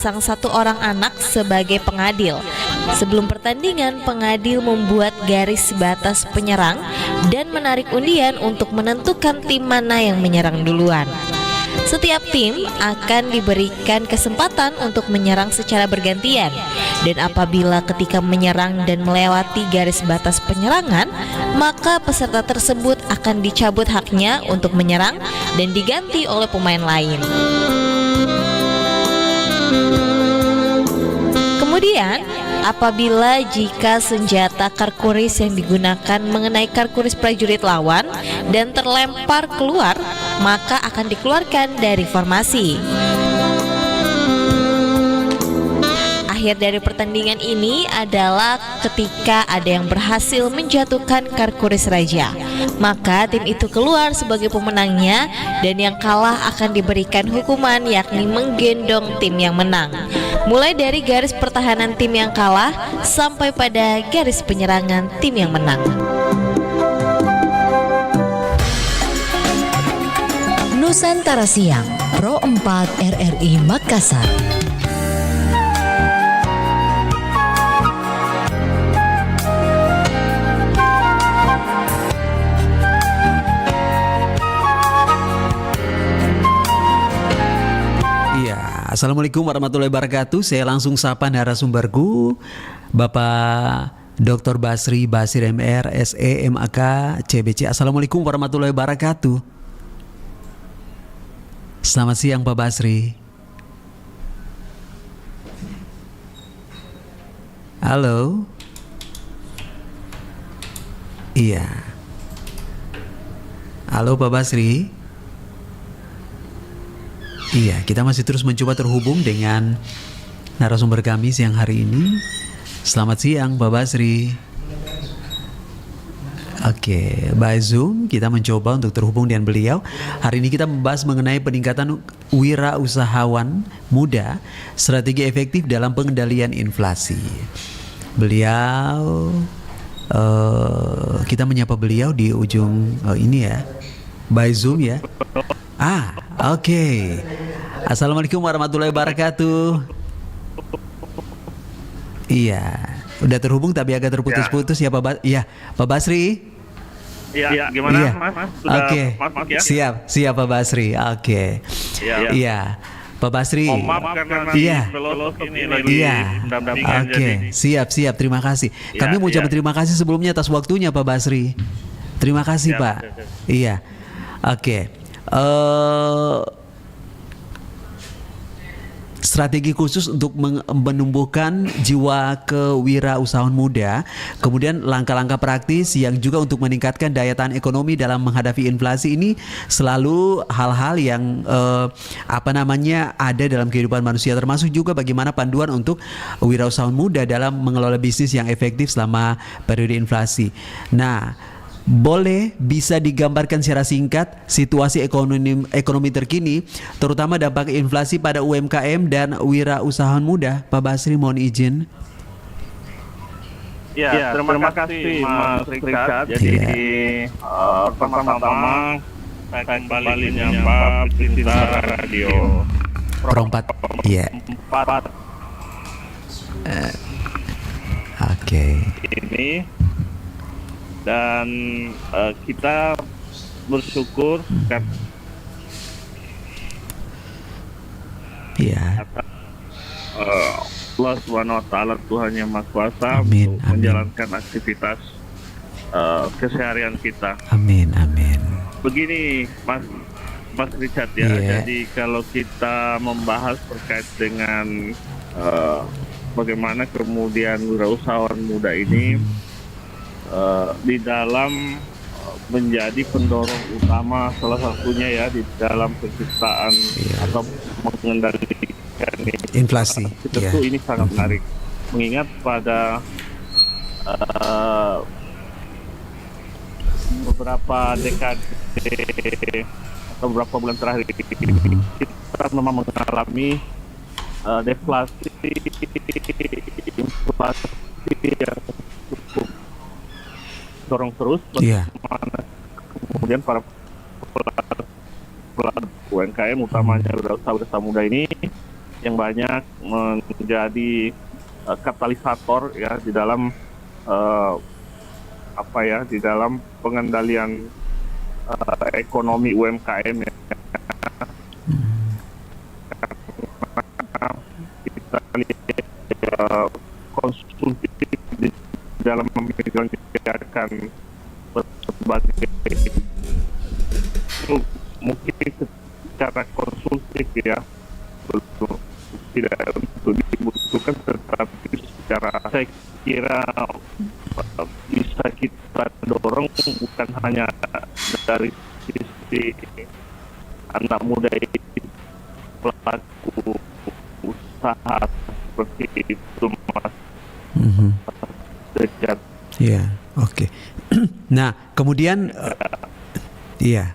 sang satu orang anak sebagai pengadil. Sebelum pertandingan, pengadil membuat garis batas penyerang dan menarik undian untuk menentukan tim mana yang menyerang duluan. Setiap tim akan diberikan kesempatan untuk menyerang secara bergantian, dan apabila ketika menyerang dan melewati garis batas penyerangan, maka peserta tersebut akan dicabut haknya untuk menyerang dan diganti oleh pemain lain. Kemudian, apabila jika senjata karkuris yang digunakan mengenai karkuris prajurit lawan dan terlempar keluar, maka akan dikeluarkan dari formasi. Akhir dari pertandingan ini adalah ketika ada yang berhasil menjatuhkan karkuris raja, maka tim itu keluar sebagai pemenangnya, dan yang kalah akan diberikan hukuman, yakni menggendong tim yang menang, mulai dari garis pertahanan tim yang kalah sampai pada garis penyerangan tim yang menang. Nusantara Siang, Pro 4 RRI Makassar. Assalamualaikum warahmatullahi wabarakatuh. Saya langsung sapa narasumberku, Bapak Dr. Basri Basir MR, SE, MAK, CBC. Assalamualaikum warahmatullahi wabarakatuh. Selamat siang Pak Basri. Halo. Iya. Halo Pak Basri. Iya, kita masih terus mencoba terhubung dengan narasumber kami siang hari ini. Selamat siang Pak Basri. Oke, by Zoom kita mencoba untuk terhubung dengan beliau. Hari ini kita membahas mengenai peningkatan wirausahawan muda, strategi efektif dalam pengendalian inflasi. Beliau, kita menyapa beliau di ujung ini ya, by Zoom ya. Oke. Assalamualaikum warahmatullahi wabarakatuh. Iya, udah terhubung tapi agak terputus-putus ya Pak Pak Basri. Iya, gimana iya. Mas? Oke. Ya? Siap Pak Basri. Oke. Iya. Pak Basri. Maaf karena iya. ini lagi pendampingan. Oke, siap. Terima kasih. Kami mau ucapkan terima kasih sebelumnya atas waktunya Pak Basri. Terima kasih Pak. Iya. Oke. Strategi khusus untuk menumbuhkan jiwa kewirausahaan muda, kemudian langkah-langkah praktis yang juga untuk meningkatkan daya tahan ekonomi dalam menghadapi inflasi ini selalu hal-hal yang ada dalam kehidupan manusia, termasuk juga bagaimana panduan untuk wirausahaan muda dalam mengelola bisnis yang efektif selama periode inflasi. Nah, bisa digambarkan secara singkat situasi ekonomi terkini, terutama dampak inflasi pada UMKM dan wirausahaan muda. Pak Basri, mohon izin. Ya, terima kasih Mas Richard. Jadi pertama-tama saya kembali menyapa pecinta radio Pro 4. Iya. Oke. Ini dan kita bersyukur kan Allah Subhanahu wa taala, Tuhan yang Maha Kuasa, untuk menjalankan aktivitas keseharian kita. Amin. Begini Mas Richard ya. Jadi kalau kita membahas terkait dengan bagaimana kemudian wirausahawan muda ini di dalam menjadi pendorong utama, salah satunya ya di dalam penciptaan atau mengendalikan inflasi. Tentu ini sangat menarik, mengingat pada beberapa dekade atau beberapa bulan terakhir kita memang mengalami deflasi, inflasi yang cukup dorong terus, bagaimana kemudian para pelaku UMKM utamanya wirausaha muda ini yang banyak menjadi katalisator ya di dalam di dalam pengendalian ekonomi UMKM ya. Kita lihat konsumsi di dalam memikirkan berbagai mungkin secara konsumtif ya tidak untuk dibutuhkan, tetapi secara saya kira bisa kita dorong bukan hanya dari sisi anak muda pelaku usaha seperti itu Mas. Sejak Iya, oke. Nah, kemudian iya.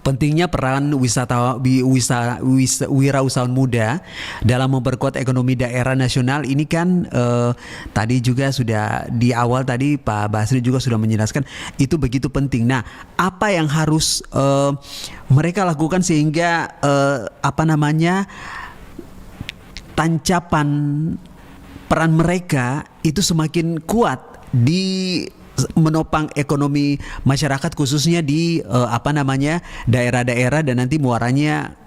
Pentingnya peran wirausahawan muda dalam memperkuat ekonomi daerah nasional ini kan tadi juga sudah di awal tadi Pak Basri juga sudah menjelaskan itu begitu penting. Nah, apa yang harus mereka lakukan sehingga tancapan peran mereka itu semakin kuat di menopang ekonomi masyarakat khususnya di daerah-daerah dan nanti muaranya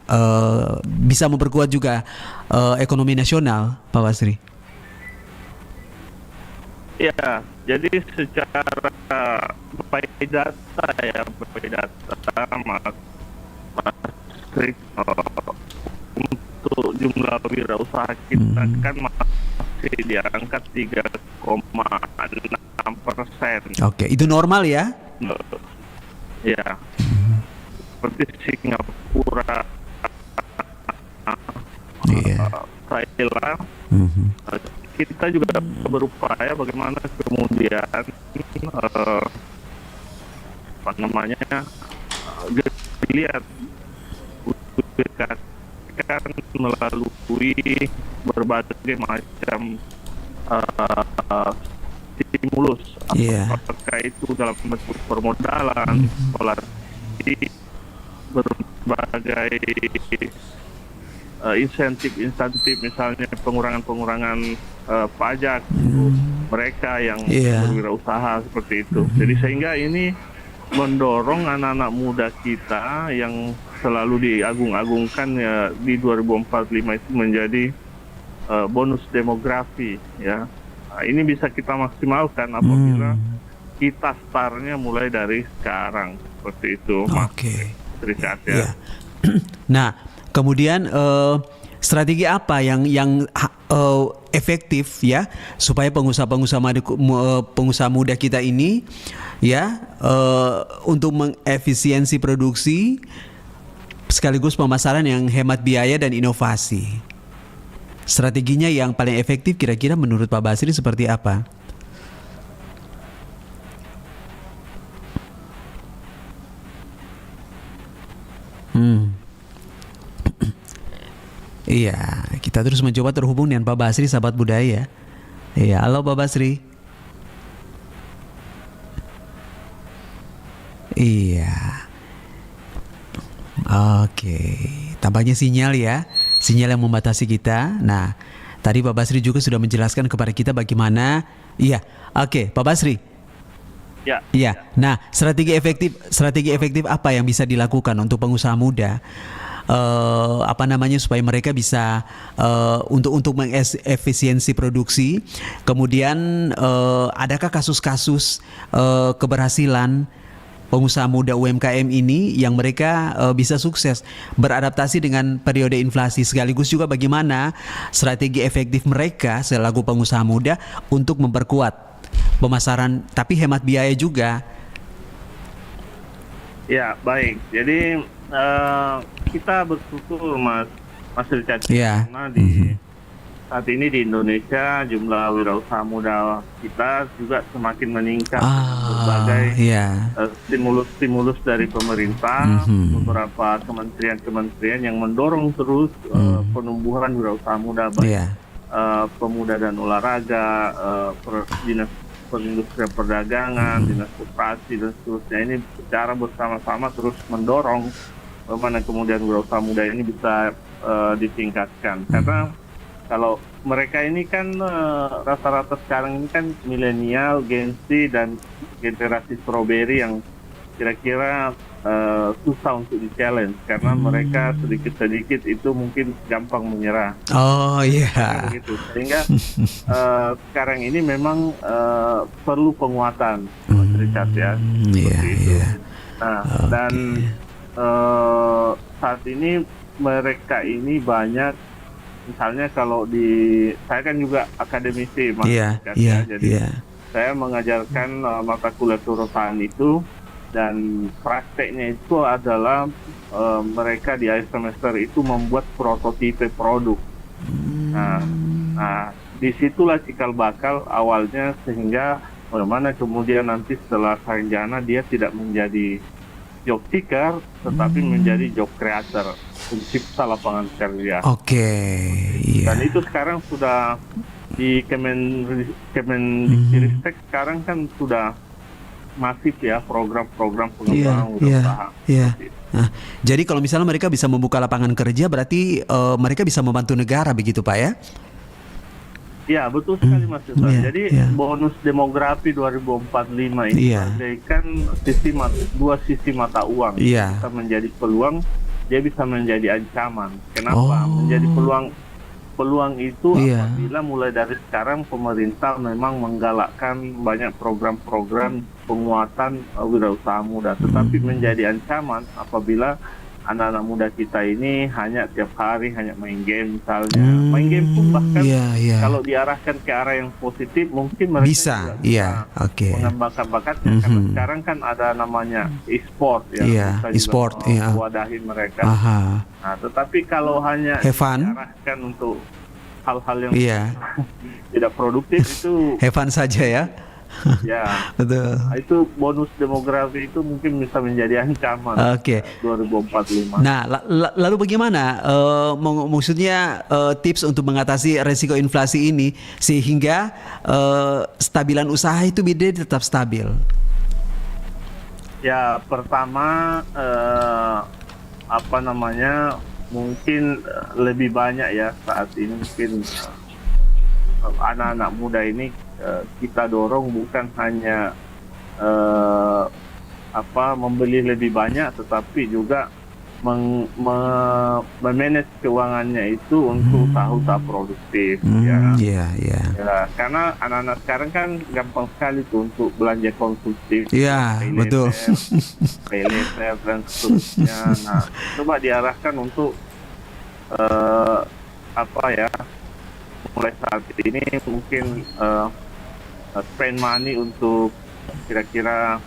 bisa memperkuat juga ekonomi nasional, Pak Basri. ya, jadi secara by data Mas Rik, untuk jumlah wirausaha kita kan masih di angka 3,6%. Oke, itu normal ya? Ya, seperti Singapura, Thailand, kita juga berupaya bagaimana kemudian dilihat kan melalui berbagai macam stimulus, apakah itu dalam bentuk permodalan, berbagai insentif misalnya pengurangan pajak untuk mereka yang berwirausaha seperti itu. Jadi sehingga ini mendorong anak-anak muda kita yang selalu diagung-agungkan ya di 2045 itu menjadi bonus demografi ya. Nah, ini bisa kita maksimalkan apabila kita startnya mulai dari sekarang seperti itu. Oke. Ya. Nah, kemudian strategi apa yang efektif ya supaya pengusaha muda kita ini ya untuk mengefisiensi produksi sekaligus pemasaran yang hemat biaya dan inovasi. Strateginya yang paling efektif kira-kira menurut Pak Basri seperti apa? Iya, kita terus mencoba terhubung dengan Pak Basri, sahabat budaya. Iya, halo Pak Basri. Iya. Oke, tampaknya sinyal yang membatasi kita. Nah, tadi Pak Basri juga sudah menjelaskan kepada kita bagaimana. Iya, oke, Pak Basri. Ya. Iya. Nah, strategi efektif apa yang bisa dilakukan untuk pengusaha muda? Supaya mereka bisa untuk mengefisiensi produksi. Kemudian adakah kasus-kasus keberhasilan pengusaha muda UMKM ini yang mereka bisa sukses beradaptasi dengan periode inflasi, sekaligus juga bagaimana strategi efektif mereka selaku pengusaha muda untuk memperkuat pemasaran tapi hemat biaya juga. Ya, baik. Jadi kita bersyukur Mas Richard, karena saat ini di Indonesia jumlah wirausaha muda kita juga semakin meningkat. Berbagai stimulus dari pemerintah, beberapa kementerian yang mendorong terus penumbuhan wirausaha muda, baik pemuda dan olahraga, dinas perindustrian perdagangan, dinas koperasi dan seterusnya ini secara bersama-sama terus mendorong bagaimana kemudian wirausaha muda ini bisa ditingkatkan. Karena kalau mereka ini kan rata-rata sekarang ini kan milenial, Gen Z dan generasi strawberry yang kira-kira susah untuk di-challenge karena mereka sedikit-sedikit itu mungkin gampang menyerah. Oh iya. Begitu. Sehingga sekarang ini memang perlu penguatan, Mas Richard ya. Iya, iya. Nah, dan saat ini mereka ini banyak, misalnya kalau saya kan juga akademisi, Mas Richard, ya. Jadi saya mengajarkan mata kuliah kewirausahaan itu. Dan prakteknya itu adalah mereka di akhir semester itu membuat prototipe produk. Nah, disitulah cikal bakal awalnya sehingga bagaimana kemudian nanti setelah sarjana dia tidak menjadi job seeker, tetapi menjadi job creator, pencipta lapangan kerja. Oke. Iya. Dan itu sekarang sudah di Kemendikbudristek sekarang kan sudah masif ya program-program pengembangan wirausaha. Iya. Nah, jadi kalau misalnya mereka bisa membuka lapangan kerja, berarti mereka bisa membantu negara begitu Pak ya? Ya betul sekali Mas Yusuf. Jadi bonus demografi 2045 ini bagaikan dua sisi mata uang. Bisa menjadi peluang, dia bisa menjadi ancaman. Kenapa? Menjadi peluang itu apabila mulai dari sekarang pemerintah memang menggalakkan banyak program-program penguatan wirausaha muda, tetapi menjadi ancaman apabila anak-anak muda kita ini hanya tiap hari hanya main game misalnya. Main game pun bahkan kalau diarahkan ke arah yang positif mungkin mereka bisa mengembangkan bakatnya karena sekarang kan ada namanya e-sport ya, e-sport wadahin mereka. Nah, tetapi kalau hanya diarahkan untuk hal-hal yang tidak produktif itu have fun saja ya. Ya, betul. Nah, itu bonus demografi itu mungkin bisa menjadi ancaman 2045. Nah, lalu bagaimana maksudnya tips untuk mengatasi resiko inflasi ini sehingga stabilan usaha itu tetap stabil? Ya, pertama mungkin lebih banyak ya saat ini mungkin anak-anak muda ini kita dorong bukan hanya membeli lebih banyak, tetapi juga memanage keuangannya itu untuk usaha produktif. Ya, karena anak-anak sekarang kan gampang sekali tuh untuk belanja konsumtif. Betul. Pay later dan seterusnya. Nah, coba diarahkan untuk mulai saat ini mungkin spend money untuk kira-kira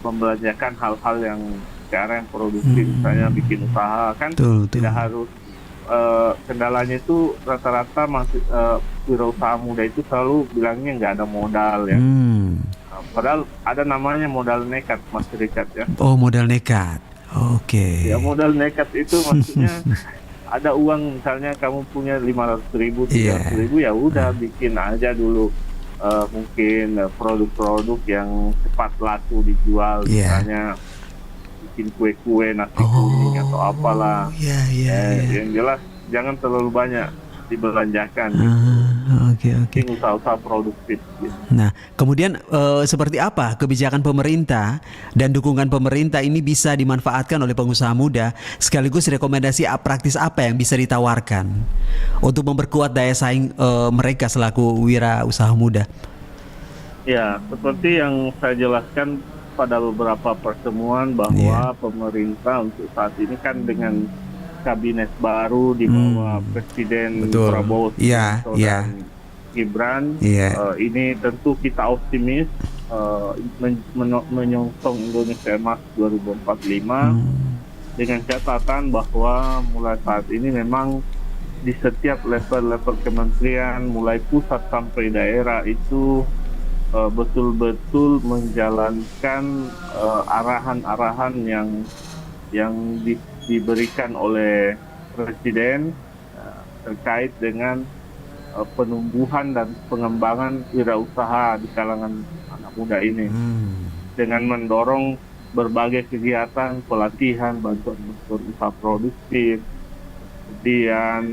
membelanjakan hal-hal yang sekarang produktif, misalnya bikin usaha kan tidak harus kendalanya itu rata-rata wirausaha muda itu selalu bilangnya nggak ada modal ya. Padahal ada namanya modal nekat, Mas Richard ya. Oh, modal nekat. Oke. Ya, modal nekat itu maksudnya ada uang, misalnya kamu punya 500.000, 300.000, ya udah bikin aja dulu mungkin produk-produk yang cepat laku dijual, misalnya bikin kue-kue, nasi kuning atau apalah. Yang jelas jangan terlalu banyak dibelanjakan. Bikin usaha-usaha produktif. Nah, kemudian seperti apa kebijakan pemerintah dan dukungan pemerintah ini bisa dimanfaatkan oleh pengusaha muda, sekaligus rekomendasi praktis apa yang bisa ditawarkan untuk memperkuat daya saing mereka selaku wirausaha muda? Ya, seperti yang saya jelaskan pada beberapa pertemuan bahwa pemerintah untuk saat ini kan dengan kabinet baru di bawah Presiden Prabowo dan Gibran, ini tentu kita optimis menyongsong Indonesia Emas 2045 dengan catatan bahwa mulai saat ini memang di setiap level-level kementerian mulai pusat sampai daerah itu betul-betul menjalankan arahan-arahan yang diberikan oleh Presiden terkait dengan penumbuhan dan pengembangan wirausaha di kalangan anak muda ini dengan mendorong berbagai kegiatan pelatihan, bantuan usaha produktif, kemudian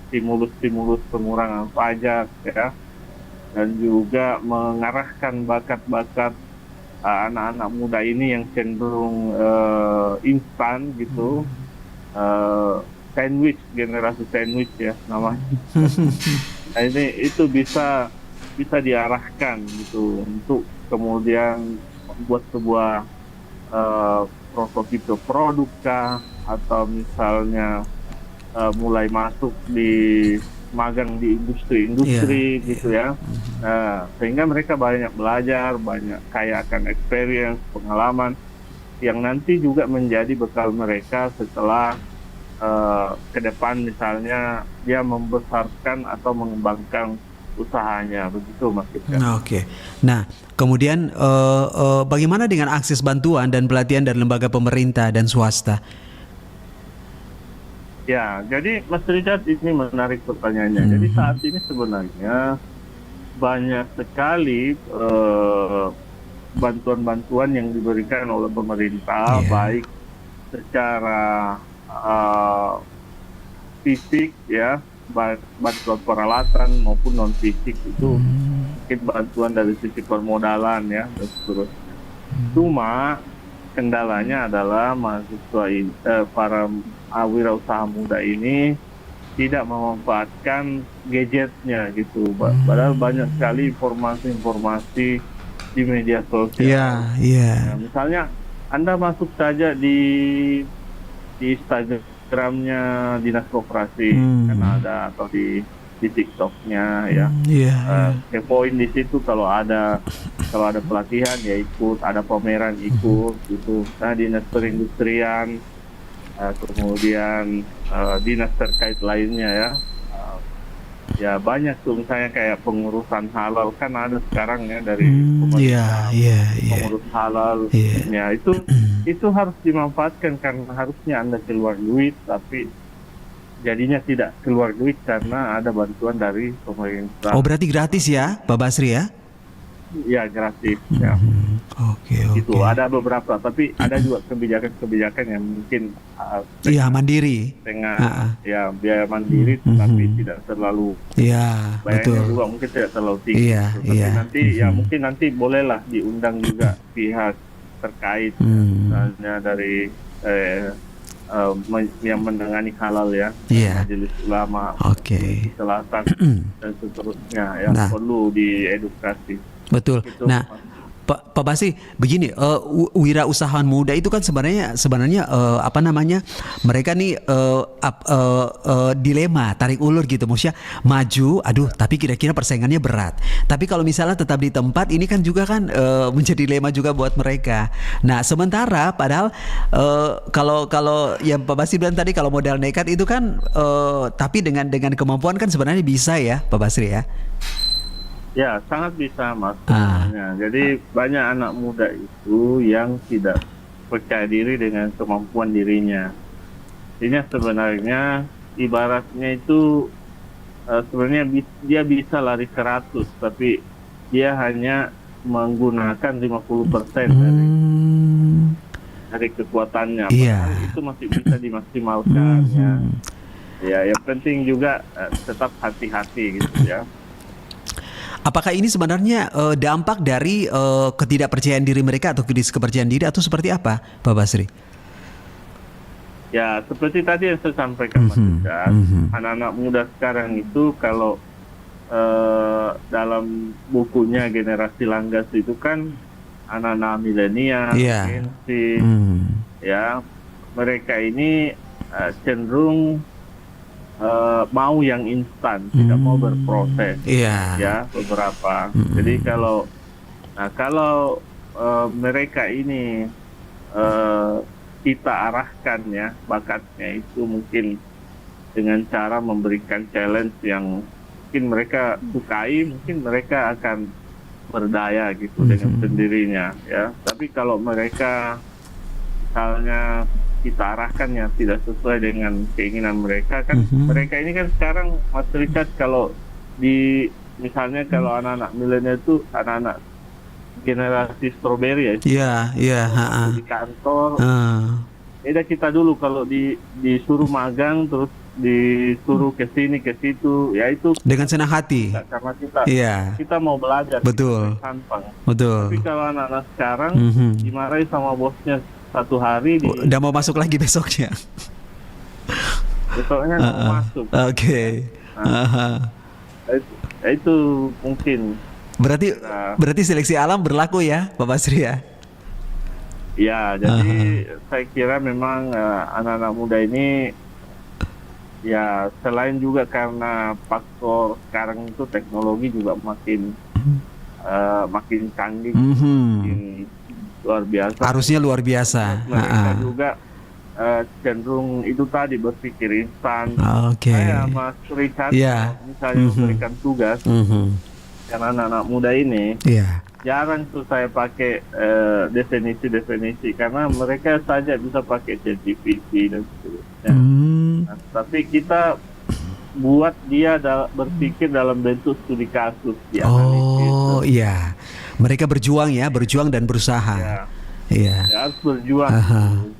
stimulus pengurangan pajak, ya, dan juga mengarahkan bakat-bakat anak-anak muda ini yang cenderung instan gitu, generasi sandwich ya namanya. Nah, itu bisa diarahkan gitu untuk kemudian membuat sebuah prototipe produk kah, atau misalnya mulai masuk di magang di industri gitu ya. Sehingga mereka banyak belajar, banyak kaya akan experience, pengalaman yang nanti juga menjadi bekal mereka setelah ke depan misalnya dia membesarkan atau mengembangkan usahanya, begitu Mas Iksan. Oke. Nah, kemudian bagaimana dengan akses bantuan dan pelatihan dari lembaga pemerintah dan swasta? Ya, jadi Mas Richard, ini menarik pertanyaannya. Jadi saat ini sebenarnya banyak sekali bantuan-bantuan yang diberikan oleh pemerintah, baik secara fisik ya, bantuan peralatan maupun non fisik itu mungkin bantuan dari sisi permodalan ya dan seterusnya. Cuma kendalanya adalah mahasiswa para wirausaha muda ini tidak memanfaatkan gadgetnya gitu. Padahal banyak sekali informasi-informasi di media sosial. Nah, misalnya Anda masuk saja di Instagramnya Dinas Koperasi kan ada, atau di TikToknya ya. Kepoin di situ kalau ada pelatihan ya ikut, ada pameran ikut gitu. Nah, dinas perindustrian, kemudian dinas terkait lainnya ya. Ya banyak tuh, misalnya kayak pengurusan halal kan ada sekarang ya dari pemerintah, pengurus halal. Ya itu harus dimanfaatkan, karena harusnya Anda keluar duit, tapi jadinya tidak keluar duit karena ada bantuan dari pemerintah. Oh, berarti gratis ya, Pak Basri ya? Ya, gratis ya. Oke. Itu ada beberapa, tapi ada juga kebijakan yang mungkin mandiri dengan ya biaya mandiri, tapi tidak terlalu bayarnya juga mungkin tidak terlalu tinggi. Tapi nanti ya mungkin nanti bolehlah diundang juga pihak terkait, misalnya dari yang menangani halal ya, Majelis Ulama Selatan dan seterusnya ya, perlu diedukasi. Betul. Gitu. Nah, Pak Basri, begini, wirausahawan muda itu kan sebenarnya mereka nih dilema, tarik ulur gitu, maksudnya maju, tapi kira-kira persaingannya berat. Tapi kalau misalnya tetap di tempat, ini kan juga kan menjadi dilema juga buat mereka. Nah, sementara padahal kalau yang Pak Basri bilang tadi, kalau modal nekat itu kan, tapi dengan kemampuan kan sebenarnya bisa ya, Pak Basri ya. Ya, sangat bisa Mas. Jadi banyak anak muda itu yang tidak percaya diri dengan kemampuan dirinya. Ini sebenarnya ibaratnya itu sebenarnya dia bisa lari 100, tapi dia hanya menggunakan 50% dari kekuatannya. Itu masih bisa dimaksimalkan ya. Ya, yang penting juga tetap hati-hati gitu ya. Apakah ini sebenarnya dampak dari ketidakpercayaan diri mereka atau kepercayaan diri, atau seperti apa, Pak Basri? Ya, seperti tadi yang saya sampaikan Mas Ican, anak-anak muda sekarang itu kalau dalam bukunya Generasi Langgas itu kan anak-anak milenial, Gen Z, ya, mereka ini cenderung mau yang instan, tidak mau berproses, ya beberapa. Jadi kalau mereka ini kita arahkan ya bakatnya itu mungkin dengan cara memberikan challenge yang mungkin mereka sukai, mungkin mereka akan berdaya gitu dengan sendirinya ya. Tapi kalau mereka misalnya kita arahkan yang tidak sesuai dengan keinginan mereka kan. Mereka ini kan sekarang Mas Richard, kalau misalnya kalau anak-anak milenial itu anak-anak generasi strawberry ya. Iya, iya, di kantor. Beda kita dulu kalau disuruh magang terus disuruh ke sini ke situ, ya itu dengan senang hati. Karena kita mau belajar. Betul. Betul. Tapi kalau anak-anak sekarang dimarahi sama bosnya satu hari, udah mau masuk lagi besoknya. Besoknya mau masuk. Oke. Itu mungkin. Berarti seleksi alam berlaku ya, Pak Basri ya? Ya, jadi saya kira memang anak-anak muda ini ya selain juga karena faktor sekarang itu teknologi juga makin canggih, makin luar biasa. Harusnya luar biasa. Mereka juga cenderung itu tadi berpikir instan. Saya Mas Richard misalnya memberikan tugas karena anak-anak muda ini jarang tuh saya pakai definisi karena mereka saja bisa pakai ChatGPT dan seterusnya. Nah, tapi kita buat dia berpikir dalam bentuk studi kasus. Oh iya, mereka berjuang dan berusaha. Ya, harus berjuang,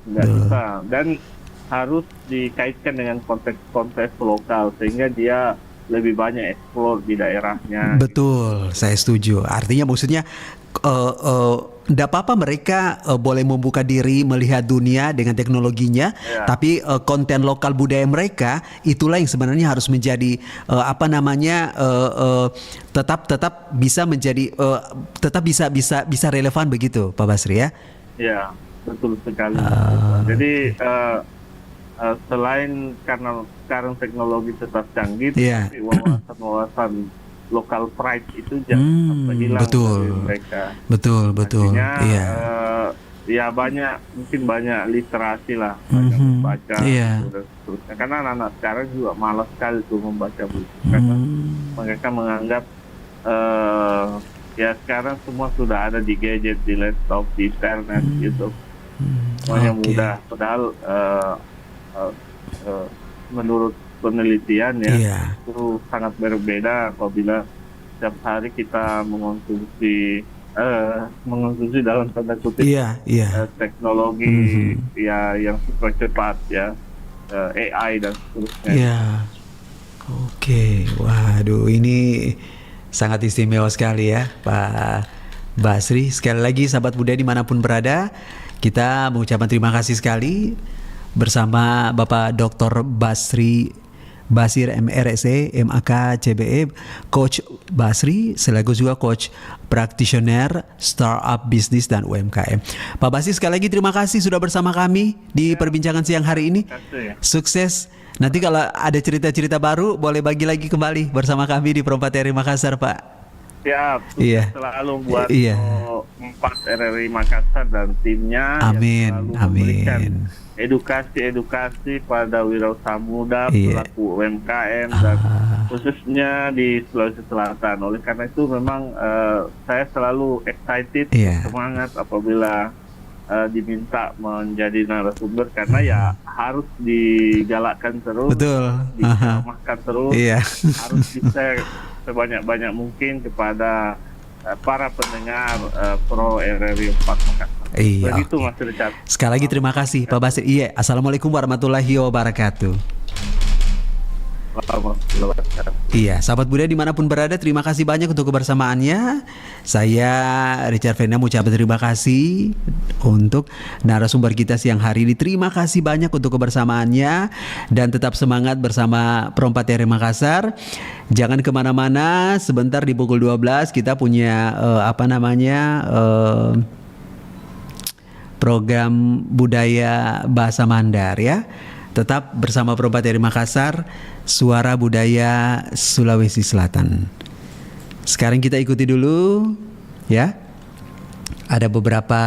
nggak bisa, dan harus dikaitkan dengan konteks lokal sehingga dia lebih banyak eksplor di daerahnya. Betul, saya setuju. Artinya maksudnya tidak apa-apa mereka boleh membuka diri melihat dunia dengan teknologinya, tapi konten lokal budaya mereka itulah yang sebenarnya harus menjadi tetap bisa menjadi tetap bisa relevan begitu, Pak Basri ya? Ya, betul sekali. Jadi selain karena sekarang teknologi tetap canggih, tapi wawasan lokal pride itu jangan sampai hilang dari mereka. Betul. Artinya, ya mungkin banyak literasi lah, banyak membaca, dan seterusnya. Karena anak-anak sekarang juga malas sekali tuh membaca buku, karena mereka menganggap ya sekarang semua sudah ada di gadget, di laptop, di internet, gitu. Semuanya mudah. Padahal menurut penelitian itu sangat berbeda apabila setiap hari kita mengonsumsi dalam tanda kutip teknologi yang super cepat AI dan seterusnya. Oke, waduh ini sangat istimewa sekali ya Pak Basri. Sekali lagi sahabat muda dimanapun berada, kita mengucapkan terima kasih sekali bersama Bapak Dr. Basir MRSE, MAK, CBE, Coach Basri, sekaligus juga Coach Practitioner Startup Bisnis dan UMKM. Pak Basri, sekali lagi terima kasih sudah bersama kami di perbincangan siang hari ini. Sukses. Nanti kalau ada cerita-cerita baru, boleh bagi lagi kembali bersama kami di Pro4 RRI Makassar, Pak. Siap, selalu buat 4 RRI Makassar dan timnya. Amin. Edukasi pada wirausaha muda, pelaku UMKM dan khususnya di Sulawesi Selatan. Oleh karena itu memang saya selalu excited, semangat apabila diminta menjadi narasumber, karena ya harus digalakkan terus, dikamahkan terus, harus bisa sebanyak-banyak mungkin kepada para pendengar Pro RRI 4 Makassar. Begitu Mas Richard. Sekali lagi terima kasih Pak Basri. Assalamualaikum warahmatullahi wabarakatuh. Sahabat budaya dimanapun berada, terima kasih banyak untuk kebersamaannya. Saya Richard Fernanda mengucapkan terima kasih untuk narasumber kita siang hari ini. Terima kasih banyak untuk kebersamaannya, dan tetap semangat bersama Pro4 RRI Makassar. Jangan kemana-mana, sebentar di pukul 12 kita punya program budaya bahasa Mandar ya. Tetap bersama Pro4 RRI Makassar, suara budaya Sulawesi Selatan. Sekarang kita ikuti dulu ya. Ada beberapa